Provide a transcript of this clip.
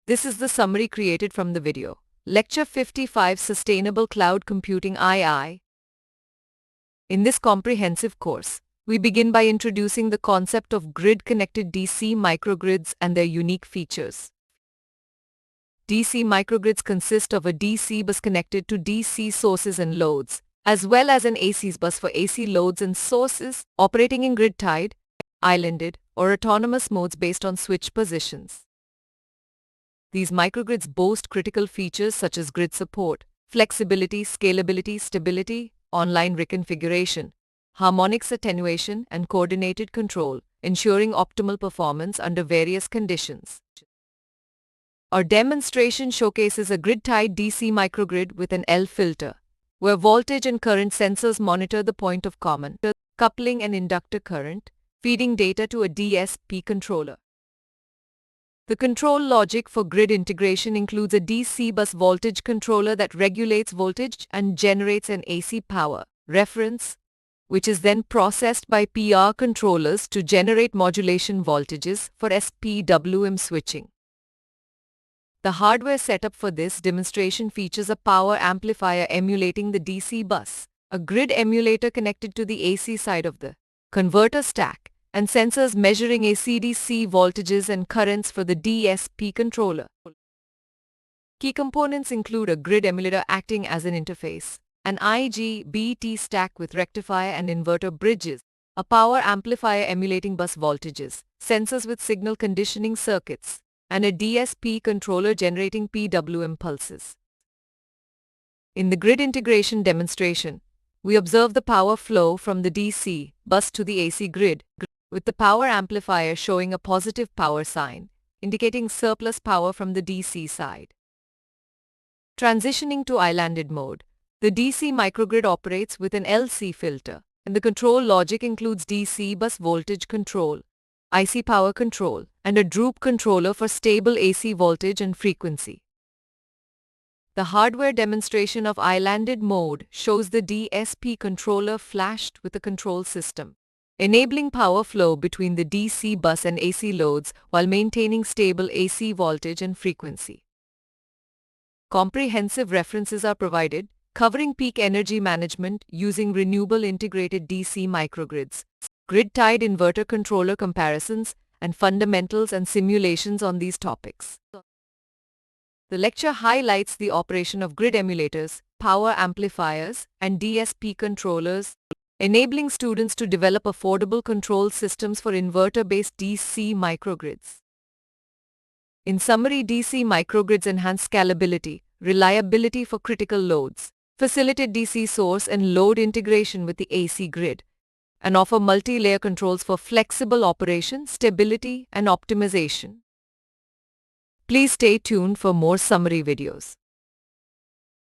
This is the summary created from the video. Lecture 55 Sustainable Cloud Computing II. In this comprehensive course, we begin by introducing the concept of grid-connected DC microgrids and their unique features. DC microgrids consist of a DC bus connected to DC sources and loads, as well as an AC bus for AC loads and sources operating in grid-tied, islanded, or autonomous modes based on switch positions. These microgrids boast critical features such as grid support, flexibility, scalability, stability, online reconfiguration, harmonics attenuation, and coordinated control, ensuring optimal performance under various conditions. Our demonstration showcases a grid-tied DC microgrid with an L filter, where voltage and current sensors monitor the point of common coupling and inductor current, feeding data to a DSP controller. The control logic for grid integration includes a DC bus voltage controller that regulates voltage and generates an AC power reference, which is then processed by PR controllers to generate modulation voltages for SPWM switching. The hardware setup for this demonstration features a power amplifier emulating the DC bus, a grid emulator connected to the AC side of the converter stack, and sensors measuring AC/DC voltages and currents for the DSP controller. Key components include a grid emulator acting as an interface, an IGBT stack with rectifier and inverter bridges, a power amplifier emulating bus voltages, sensors with signal conditioning circuits, and a DSP controller generating PWM pulses. In the grid integration demonstration, we observe the power flow from the DC bus to the AC grid, with the power amplifier showing a positive power sign, indicating surplus power from the DC side. Transitioning to islanded mode, the DC microgrid operates with an LC filter, and the control logic includes DC bus voltage control, IC power control, and a droop controller for stable AC voltage and frequency. The hardware demonstration of islanded mode shows the DSP controller flashed with a control system, enabling power flow between the DC bus and AC loads while maintaining stable AC voltage and frequency. Comprehensive references are provided, covering peak energy management using renewable integrated DC microgrids, grid-tied inverter controller comparisons, and fundamentals and simulations on these topics. The lecture highlights the operation of grid emulators, power amplifiers, and DSP controllers, enabling students to develop affordable control systems for inverter-based DC microgrids. In summary, DC microgrids enhance scalability, reliability for critical loads, facilitate DC source and load integration with the AC grid, and offer multi-layer controls for flexible operation, stability, and optimization. Please stay tuned for more summary videos.